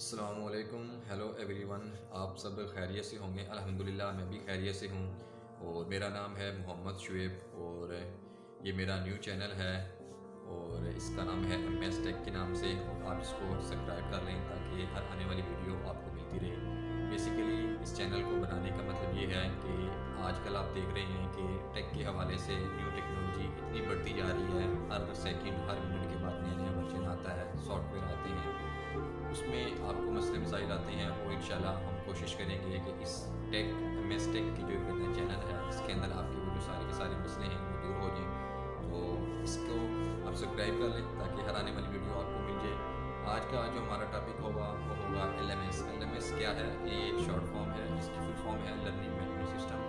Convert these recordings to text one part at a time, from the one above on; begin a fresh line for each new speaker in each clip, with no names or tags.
अस्सलामुअलैकुम, hello everyone. आप सब खैरियत से होंगे? अल्हम्दुलिल्लाह मैं भी खैरियत से हूँ। और मेरा नाम है मोहम्मद शुएब और ये मेरा न्यू चैनल है और इसका नाम है MS टेक के नाम से। और आप इसको सब्सक्राइब कर लें ताकि हर आने वाली वीडियो आपको मिलती रहे। बेसिकली इस चैनल को बनाने का मतलब ये है कि आजकल आप देख रहे हैं कि टेक के हवाले से न्यू टेक्नोलॉजी इतनी बढ़ती जा रही है। हर सेकंड हर मिनट के बाद नया नया वर्जन आता है, सॉफ्टवेयर आते हैं, उसमें आपको मसले मसाइल आते हैं। वो इंशाल्लाह हम कोशिश करेंगे कि इस MS टेक की जो चैनल है इसके अंदर आपके वो जो सारे के सारे मसले हैं वो दूर हो जाएँ। तो इसको आप सब्सक्राइब कर लें ताकि हर आने वाली वीडियो आपको मिल जाए। आज का जो हमारा टॉपिक होगा वो होगा LMS क्या है। ये एक शॉर्ट फॉर्म है, इसकी फुल फॉर्म है लर्निंग मैनेजमेंट सिस्टम।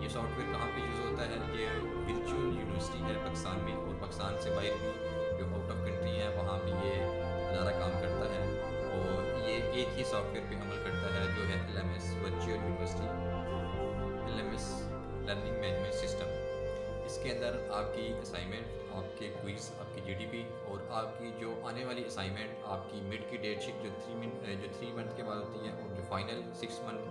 ये सॉफ्टवेयर कहाँ पे यूज़ होता है? ये वर्चुअल यूनिवर्सिटी है पाकिस्तान में और पाकिस्तान से बाहर भी जो आउट ऑफ कंट्री है वहाँ भी ये अदारा काम करता है। और ये एक ही सॉफ्टवेयर पे अमल करता है जो है LMS virtual university, LMS learning management system. इसके अंदर आपकी असाइनमेंट, आपके क्विज़, आपकी GDP और आपकी जो आने वाली असाइनमेंट, आपकी मिड की डेट शीट जो 3 मंथ के बाद होती है और जो फाइनल 6 मंथ,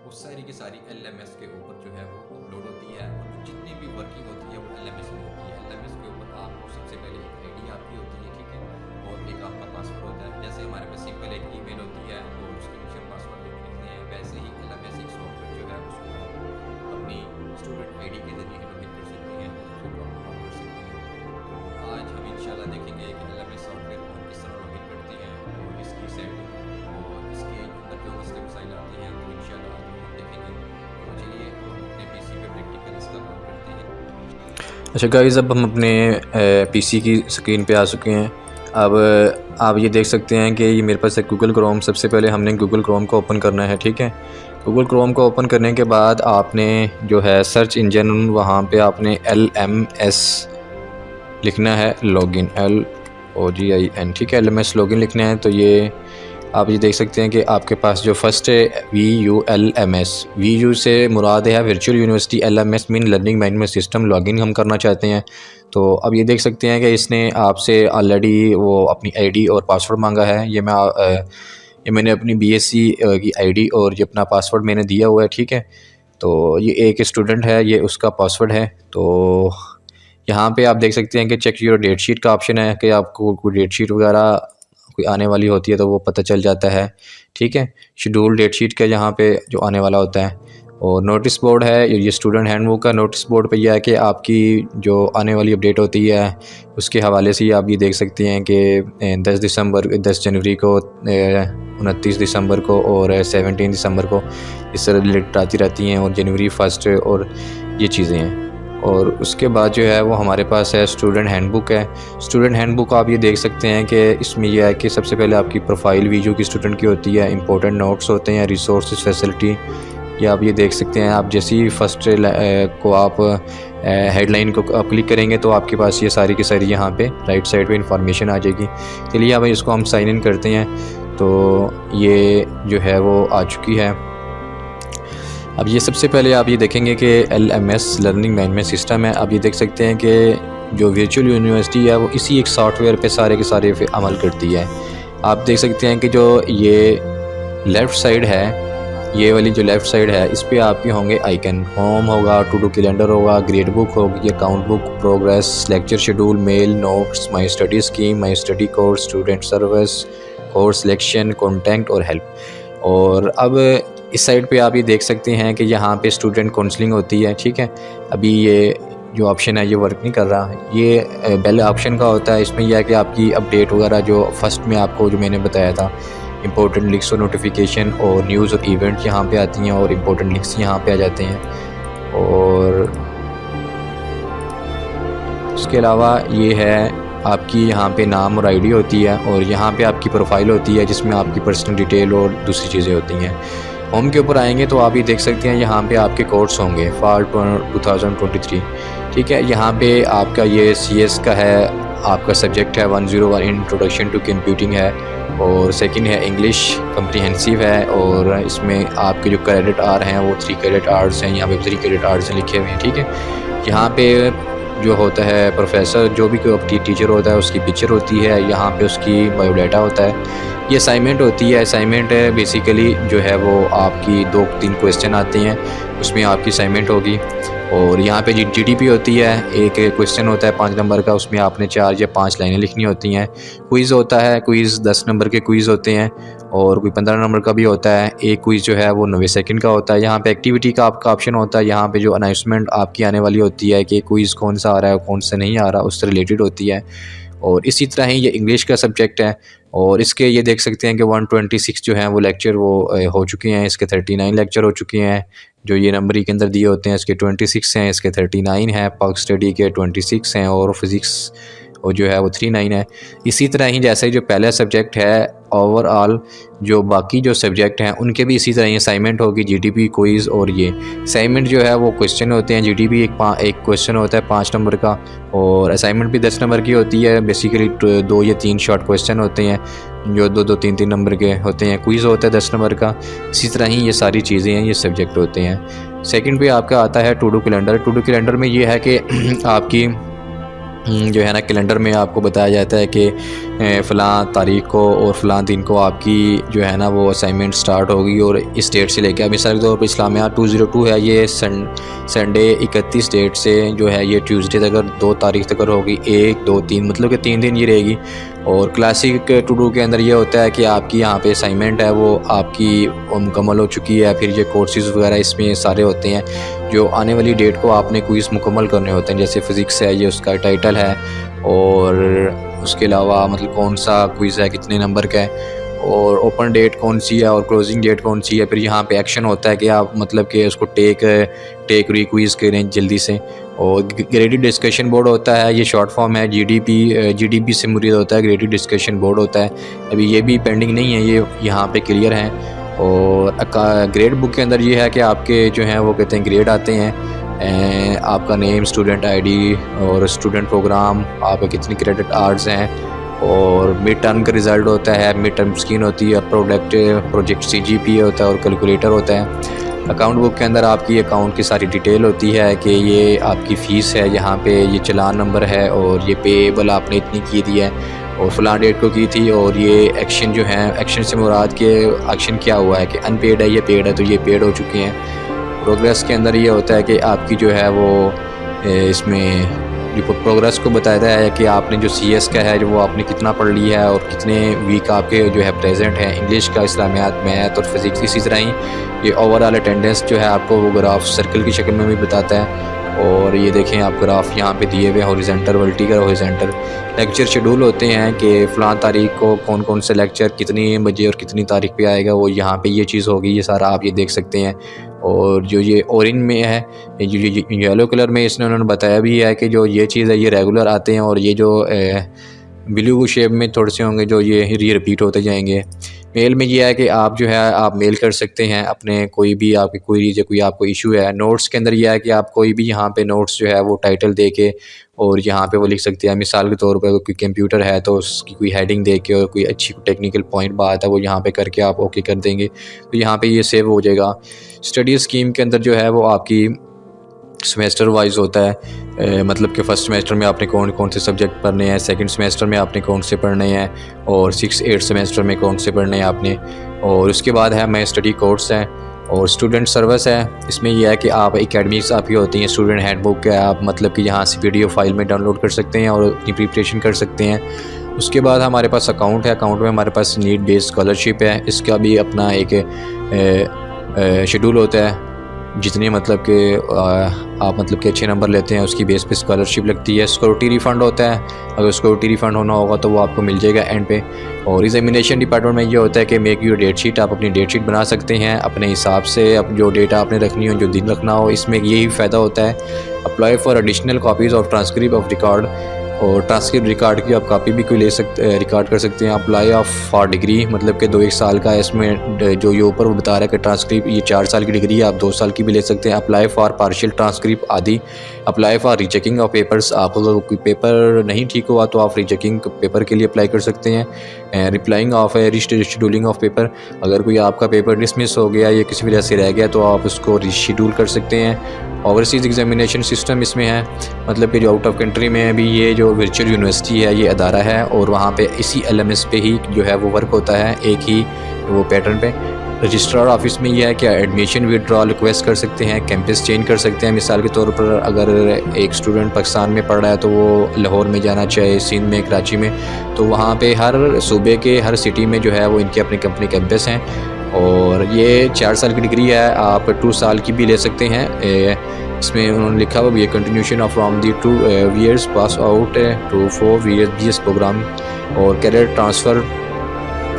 वो सारी की सारी LMS के ऊपर जो है वो अपलोड होती है। और जितनी भी वर्किंग होती है वो LMS में होती है। LMS के ऊपर आपको सबसे पहले एक ID आपकी होती है, ठीक है, और एक आपका पासवर्ड होता है। जैसे हमारे पास सिंपल एक ईमेल होती है और उसके नीचे पासवर्ड लिखते हैं, वैसे ही LMS एक सॉफ्टवेयर जो है उसको आप अपनी स्टूडेंट ID के जरिए लॉगिन कर सकते हैं और उसको काम कर सकते हैं। तो आज हम इंशाल्लाह देखेंगे कि LMS सॉफ्टवेयर को किस तरह लॉगिन करते हैं और इसकी सेटिंग और इसके अंदर जो मसले मसाइल आते हैं तो इंशाल्लाह हम देखेंगे। तो चलिए हम अपने PC पे प्रैक्टिकल इसका काम करते हैं।
अच्छा गाइस, अब हम अपने PC की स्क्रीन पे आ चुके हैं। अब आप ये देख सकते हैं कि ये मेरे पास है गूगल क्रोम। सबसे पहले हमने गूगल क्रोम को ओपन करना है, ठीक है। गूगल क्रोम को ओपन करने के बाद आपने जो है सर्च इंजन, वहाँ पे आपने LMS लिखना है, लॉगिन, LOGIN, ठीक है, LMS लॉगिन लिखना है। तो ये आप ये देख सकते हैं कि आपके पास जो फर्स्ट है VULMS, VU से मुराद है virtual university, LMS mean learning management system. Login हम करना चाहते हैं। तो अब ये देख सकते हैं कि इसने आपसे ऑलरेडी वो अपनी ID और पासवर्ड मांगा है। ये मैंने अपनी BSc की ID और ये अपना पासवर्ड मैंने दिया हुआ है, ठीक है। तो ये एक स्टूडेंट है, ये उसका पासवर्ड है। तो यहाँ पे आप देख सकते हैं कि चेक योर डेट शीट का ऑप्शन है कि आपको कोई डेट शीट वगैरह कोई आने वाली होती है तो वो पता चल जाता है, ठीक है। शेड्यूल डेट शीट का यहाँ पे जो आने वाला होता है। और नोटिस बोर्ड है, ये स्टूडेंट हैंडबुक का नोटिस बोर्ड पे यह है कि आपकी जो आने वाली अपडेट होती है उसके हवाले से आप ये देख सकते हैं कि 10 जनवरी को, 29 दिसंबर को और 17 दिसंबर को इस तरह रिलेटेड आती रहती हैं, और जनवरी 1 और ये चीज़ें हैं। और उसके बाद जो है वो हमारे पास है स्टूडेंट हैंडबुक है। स्टूडेंट हैंडबुक आप ये देख सकते हैं कि इसमें यह है कि सबसे पहले आपकी प्रोफाइल वीडियो की स्टूडेंट की होती है, इंपॉर्टेंट नोट्स होते हैं, रिसोर्स फैसिलिटी, ये आप ये देख सकते हैं। आप जैसे ही फर्स्ट को आप हेडलाइन को आप क्लिक करेंगे तो आपके पास ये सारी की सारी यहाँ पे राइट साइड पे इंफॉर्मेशन आ जाएगी। चलिए अब इसको हम साइन इन करते हैं। तो ये जो है वो आ चुकी है। अब ये सबसे पहले आप ये देखेंगे कि LMS लर्निंग मैनेजमेंट सिस्टम है। अब ये देख सकते हैं कि जो वर्चुअल यूनिवर्सिटी है वो इसी एक सॉफ्टवेयर पे सारे के सारे पे अमल करती है। आप देख सकते हैं कि जो ये लेफ़्ट साइड है, ये वाली जो लेफ़्ट साइड है, इस पे आपके होंगे आइकन। होम होगा, टू डू कैलेंडर होगा, ग्रेड बुक होगी, account book, progress, lecture schedule, mail, notes, my study scheme, my study course, student service, course selection, contact और हेल्प। और अब इस साइड पे आप ये देख सकते हैं कि यहाँ पे स्टूडेंट काउंसलिंग होती है, ठीक है। अभी ये जो ऑप्शन है ये वर्क नहीं कर रहा। ये बेल ऑप्शन का होता है। इसमें यह है कि आपकी अपडेट वगैरह जो फर्स्ट में आपको जो मैंने बताया था, इंपॉर्टेंट लिंक्स और नोटिफिकेशन और न्यूज़ और इवेंट यहाँ पे आती हैं और इम्पोर्टेंट लिंक्स यहाँ पे आ जाते हैं। और उसके अलावा ये है आपकी यहाँ पे नाम और ID होती है, और यहाँ पे आपकी प्रोफाइल होती है जिसमें आपकी पर्सनल डिटेल और दूसरी चीज़ें होती हैं। होम के ऊपर आएंगे तो आप ये देख सकते हैं यहाँ पे आपके कोर्स होंगे फॉल 2023, ठीक है। यहाँ पे आपका ये CS का है, आपका सब्जेक्ट है 101 इंट्रोडक्शन टू कंप्यूटिंग है, और सेकंड है इंग्लिश कम्प्रीहेंसिव है, और इसमें आपके जो क्रेडिट आर हैं वो 3 क्रेडिट आर्स हैं। यहाँ पे 3 क्रेडिट आर्स लिखे हुए हैं, ठीक है। यहाँ पे जो होता है प्रोफेसर, जो भी कोई टीचर होता है उसकी पिक्चर होती है, यहाँ पे उसकी बायोडाटा होता है। ये असाइनमेंट होती है। असाइनमेंट बेसिकली जो है वो आपकी 2-3 क्वेश्चन आते हैं, उसमें आपकी असाइनमेंट होगी। और यहाँ पे जीडीपी होती है, एक क्वेश्चन होता है 5 नंबर का, उसमें आपने 4 या 5 लाइनें लिखनी होती हैं। क्विज़ होता है, क्विज़ 10 नंबर के क्विज़ होते हैं और कोई 15 नंबर का भी होता है। एक क्विज़ जो है वो 90 सेकंड का होता है। यहाँ पे एक्टिविटी का आपका ऑप्शन होता है, यहाँ पे जो अनाउंसमेंट आपकी आने वाली होती है कि क्विज़ कौन सा आ रहा है कौन सा नहीं आ रहा, उससे रिलेटेड होती है। और इसी तरह ही ये इंग्लिश का सब्जेक्ट है और इसके ये देख सकते हैं कि 126 जो हैं वो लेक्चर वो हो चुके हैं। इसके 39 लेक्चर हो चुके हैं जो ये नंबर के अंदर दिए होते हैं। इसके 26 हैं, इसके 39 हैं, पग स्टडी के 26 हैं और फिज़िक्स और जो है वो 39 है। इसी तरह ही जैसे जो पहला सब्जेक्ट है, ओवरऑल जो बाकी जो सब्जेक्ट हैं उनके भी इसी तरह ही असाइनमेंट होगी, जीडीपी, क्विज़। और ये असाइनमेंट जो है वो क्वेश्चन होते हैं। जीडीपी एक क्वेश्चन होता है 5 नंबर का और असाइनमेंट भी 10 नंबर की होती है। बेसिकली 2 या 3 शॉर्ट क्वेश्चन होते हैं जो 2-2, 3-3 नंबर के होते हैं। क्विज़ होता है 10 नंबर का। इसी तरह ही ये सारी चीज़ें हैं, ये सब्जेक्ट होते हैं। सेकंड पे आपका आता है to do calendar. To do calendar में ये है कि आपकी जो है ना कैलेंडर में आपको बताया जाता है कि फ़लाँ तारीख़ को और फ़लाँ दिन को आपकी जो है ना वो असाइनमेंट स्टार्ट होगी और इस डेट से लेकर, मिसाल के तौर पर इस्लामियात 202 है, ये संडे 31 डेट से जो है ये ट्यूसडे तक 2 तारीख तक होगी। 1, 2, 3 मतलब कि 3 दिन ये रहेगी। और क्लासिक टू डू के अंदर ये होता है कि आपकी यहाँ पे असाइनमेंट है वो आपकी मुकम्मल हो चुकी है, फिर ये कोर्सेज़ वगैरह इसमें सारे होते हैं जो आने वाली डेट को आपने क्विज़ मुकम्मल करने होते हैं। जैसे फ़िज़िक्स है, ये उसका टाइटल है और उसके अलावा मतलब कौन सा क्विज़ है, कितने नंबर का है और ओपन डेट कौन सी है और क्लोजिंग डेट कौन सी है। फिर यहाँ पे एक्शन होता है कि आप मतलब कि उसको टेक रिक्विज़ करें जल्दी से। और ग्रेडेड डिस्कशन बोर्ड होता है, ये शॉर्ट फॉर्म है। जीडीपी से मुरीद होता है, ग्रेडेड डिस्कशन बोर्ड होता है। अभी ये भी पेंडिंग नहीं है, ये यहाँ पे क्लियर है। और ग्रेड बुक के अंदर ये है कि आपके जो हैं वो कहते हैं ग्रेड आते हैं, आपका नेम, स्टूडेंट आईडी और स्टूडेंट प्रोग्राम, आपका कितनी क्रेडिट आवर्स हैं और मिड टर्म का रिज़ल्ट होता है, मिड टर्म स्कीन होती है, प्रोजेक्ट सीजीपीए होता है और कैलकुलेटर होता है। अकाउंट बुक के अंदर आपकी अकाउंट की सारी डिटेल होती है कि ये आपकी फ़ीस है, यहाँ पे ये चलान नंबर है और ये पेएबल आपने इतनी की दी है और फ़लाँ डेट को की थी। और ये एक्शन जो है, एक्शन से मुराद के एक्शन क्या हुआ है कि अनपेड है, ये पेड है, तो ये पेड हो चुके हैं। प्रोग्रेस के अंदर ये होता है कि आपकी जो है वो इसमें जो प्रोग्रेस को बताता है कि आपने जो सीएस का है जो वो आपने कितना पढ़ लिया है और कितने वीक आपके जो है प्रेजेंट हैं इंग्लिश का, इस्लामियात, मैथ और फिज़िक्स। इसी तरह ही ये ओवरऑल अटेंडेंस जो है आपको वो ग्राफ सर्कल की शक्ल में भी बताता है। और ये देखें आप ग्राफ यहाँ पे दिए हुए horizontal, vertical, horizontal. Lecture schedule होते हैं कि फ़लाँ तारीख को कौन कौन से लेक्चर कितनी बजे और कितनी तारीख पे आएगा, वो यहाँ पे ये चीज़ होगी। ये सारा आप ये देख सकते हैं। और जो ये ऑरेंज में है, जो येलो कलर में इसने उन्होंने बताया भी है कि जो ये चीज़ है ये रेगुलर आते हैं और ये जो ब्लू शेप में थोड़े से होंगे जो ये रिपीट होते जाएंगे। मेल में ये है कि आप जो है आप मेल कर सकते हैं अपने कोई भी आपकी क्वेरी या कोई आपको इशू है। नोट्स के अंदर ये है कि आप कोई भी यहाँ पे नोट्स जो है वो टाइटल दे के और यहाँ पे वो लिख सकते हैं। मिसाल के तौर पर कोई कंप्यूटर है तो उसकी कोई हेडिंग दे के और कोई अच्छी टेक्निकल पॉइंट बात है वो यहाँ पे करके आप ओके कर देंगे तो यहाँ पे ये सेव हो जाएगा। स्टडी स्कीम के अंदर जो है वो आपकी सेमेस्टर वाइज होता है, मतलब कि फ़र्स्ट सेमेस्टर में आपने कौन कौन से सब्जेक्ट पढ़ने हैं, सेकंड सेमेस्टर में आपने कौन से पढ़ने हैं और 6-8 सेमेस्टर में कौन से पढ़ने हैं आपने। और उसके बाद है मैं स्टडी कोर्स है और स्टूडेंट सर्विस है। इसमें यह है कि आप एकेडमिक्स आपकी होती हैं, स्टूडेंट हैंडबुक है, आप मतलब कि यहाँ से PDF फाइल में डाउनलोड कर सकते हैं और अपनी प्रिपरेशन कर सकते हैं। उसके बाद हमारे पास अकाउंट है, अकाउंट में हमारे पास नीड बेस्ड स्कॉलरशिप है। इसका भी अपना एक शेड्यूल होता है, जितने मतलब कि आप मतलब कि अच्छे नंबर लेते हैं उसकी बेस पे स्कॉलरशिप लगती है। सिक्योरिटी रिफ़ंड होता है, अगर सिक्योरिटी रिफ़ंड होना होगा तो वो आपको मिल जाएगा एंड पे। और एग्जामिनेशन डिपार्टमेंट में ये होता है कि मेक योर डेट शीट, आप अपनी डेट शीट बना सकते हैं अपने हिसाब से, अब जो डेटा आपने रखनी हो, जो दिन रखना हो। इसमें यही फ़ायदा होता है। Apply for additional copies of transcript of record, और ट्रांसक्रिप्ट रिकॉर्ड की आप कॉपी भी कोई रिकॉर्ड कर सकते हैं। अप्लाई ऑफ फॉर डिग्री, मतलब कि 2-1 साल का है इसमें, जो ये ऊपर वो बता रहा है कि ट्रांसक्रिप्ट ये 4 साल की डिग्री है, आप 2 साल की भी ले सकते हैं। अप्लाई फॉर पार्शियल ट्रांसक्रिप्ट आदि। Apply for rechecking of papers, आप अगर कोई पेपर नहीं ठीक हुआ तो आप रीचेकिंग पेपर के लिए अप्लाई कर सकते हैं। Replying of rescheduling of paper, अगर कोई आपका पेपर डिसमिस हो गया या किसी वजह से रह गया तो आप उसको रीशेड्यूल कर सकते हैं। ओवरसीज़ एग्ज़ामिनेशन सिस्टम इसमें है, मतलब कि जो आउट ऑफ कंट्री में अभी ये जो वर्चुअल यूनिवर्सिटी है ये अदारा है और वहाँ पे इसी LMS पे ही जो है वो वर्क होता है, एक ही वो पैटर्न पे। रजिस्ट्रार ऑफिस में यह है कि एडमिशन विड्रॉल रिक्वेस्ट कर सकते हैं, कैंपस चेंज कर सकते हैं। मिसाल के तौर पर अगर एक स्टूडेंट पाकिस्तान में पढ़ रहा है तो वो लाहौर में जाना चाहे, सिंध में, कराची में, तो वहाँ पे हर सूबे के हर सिटी में जो है वो इनके अपने कंपनी कैंपस हैं। और ये 4 साल की डिग्री है, आप 2 साल की भी ले सकते हैं। इसमें उन्होंने लिखा हुआ भी है continuation of from the 2 years pass out to 4 years BS program. और कैरियर ट्रांसफ़र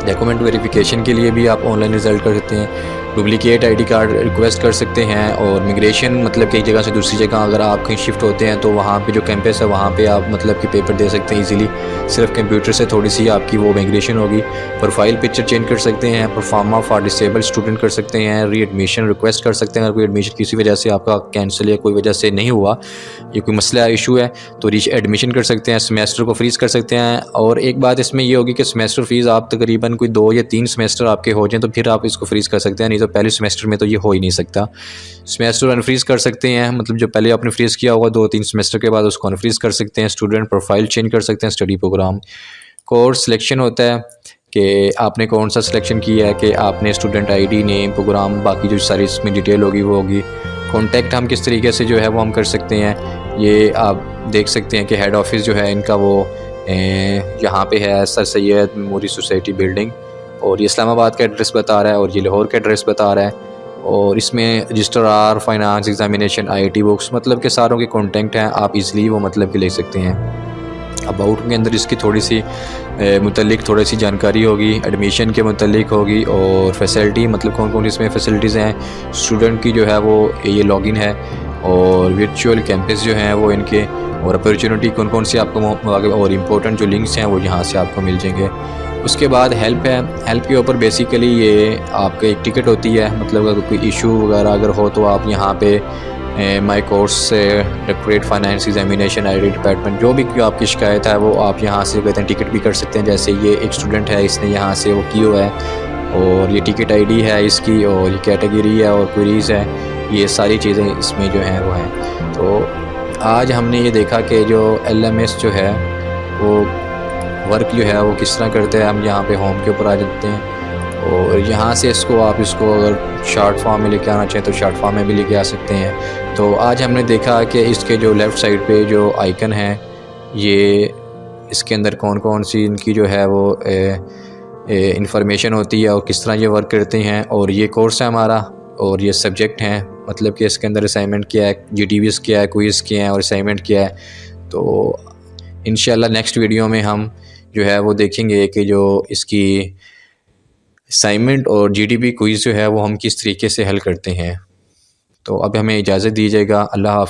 डॉक्यूमेंट वेरिफिकेशन के लिए भी आप ऑनलाइन रिज़ल्ट कर सकते हैं, डुप्लिकेट ID कार्ड रिक्वेस्ट कर सकते हैं। और मिग्रेशन मतलब कि एक जगह से दूसरी जगह अगर आप कहीं शिफ्ट होते हैं तो वहाँ पे जो कैंपस है वहाँ पे आप मतलब कि पेपर दे सकते हैं इजीली, सिर्फ कंप्यूटर से थोड़ी सी आपकी वो मिग्रेशन होगी। प्रोफाइल पिक्चर चेंज कर सकते हैं, परफॉर्मा फॉर डिसेबल्ड स्टूडेंट कर सकते हैं, रीएडमिशन रिक्वेस्ट कर सकते हैं अगर कोई एडमिशन किसी वजह से आपका कैंसिल या कोई वजह से नहीं हुआ, ये कोई मसला इशू है तो री एडमिशन कर सकते हैं, सेमेस्टर को फ्रीज़ कर सकते हैं। और एक बात इसमें ये होगी कि सेमेस्टर फ़ीस आप तकरीबन कोई 2 या 3 सेमेस्टर आपके हो जाएँ तो फिर आप इसको फ्रीज़ कर सकते हैं, नहीं तो पहले सेमेस्टर में तो ये हो ही नहीं सकता। सेमेस्टर अनफ्रीज़ कर सकते हैं, मतलब जो पहले आपने फ्रीज़ किया होगा 2-3 सेमेस्टर के बाद उसको अनफ्रीज़ कर सकते हैं। स्टूडेंट प्रोफाइल चेंज कर सकते हैं, स्टडी प्रोग्राम। कोर्स सिलेक्शन होता है कि आपने कौन सा सिलेक्शन किया है, कि आपने स्टूडेंट ID, नेम, प्रोग्राम, बाकी जो सारी इसमें डिटेल होगी वो होगी। कॉन्टैक्ट हम किस तरीके से जो है वो हम कर सकते हैं, ये आप देख सकते हैं कि हेड ऑफिस जो है इनका वो यहाँ पे है, sir Syed memory society building, और ये इस्लामाबाद का एड्रेस बता रहा है और ये लाहौर का एड्रेस बता रहा है। और इसमें registrar, finance, examination, IT books, मतलब के सारों के कॉन्टैक्ट हैं, आप इजीली वो मतलब के ले सकते हैं। अबाउट के अंदर इसकी थोड़ी सी मुतल्लिक थोड़ी सी जानकारी होगी, एडमिशन के मुतल्लिक होगी, और फैसिलिटी मतलब कौन कौन इसमें फ़ैसिलिटीज़ हैं, स्टूडेंट की जो है वो ये लॉगिन है, और वर्चुअल कैंपस जो हैं वो इनके, और अपॉर्चुनिटी कौन कौन सी आपको, और इम्पोर्टेंट जो लिंक्स हैं वो यहाँ से आपको मिल जाएंगे। उसके बाद हेल्प है, हेल्प के ऊपर बेसिकली ये आपके एक टिकट होती है, मतलब अगर कोई इशू वगैरह अगर हो तो आप यहाँ पे माई कोर्स से directorate finance examination ID department, जो भी आपकी शिकायत है वो आप यहाँ से कहते हैं टिकट भी कर सकते हैं। जैसे ये एक स्टूडेंट है, इसने यहाँ से वो की हुआ है, और ये टिकट ID है इसकी, और ये कैटेगरी है, और क्वेरीज़ है, ये सारी चीज़ें इसमें जो हैं वो हैं। तो आज हमने ये देखा कि जो LMS जो है वो वर्क जो है वो किस तरह करते हैं। हम यहाँ पे होम के ऊपर आ जाते हैं, और यहाँ से इसको अगर शॉर्ट फॉर्म में लेके आना चाहें तो शॉर्ट फॉर्म में भी लेके आ सकते हैं। तो आज हमने देखा कि इसके जो लेफ़्ट साइड पे जो आइकन है, ये इसके अंदर कौन कौन सी इनकी जो है वो इंफॉर्मेशन होती है और किस तरह ये वर्क करते हैं। और ये कोर्स है हमारा, और ये सब्जेक्ट हैं, मतलब कि इसके अंदर असाइनमेंट क्या है, GTVs क्या है, क्विज़ क्या है, और असाइनमेंट क्या है। तो इंशाल्लाह नेक्स्ट वीडियो में हम जो है वो देखेंगे कि जो इसकी असाइनमेंट और GTP क्विज़ जो है वो हम किस तरीके से हल करते हैं। तो अब हमें इजाज़त दीजिएगा। अल्लाह हाफ़िज़।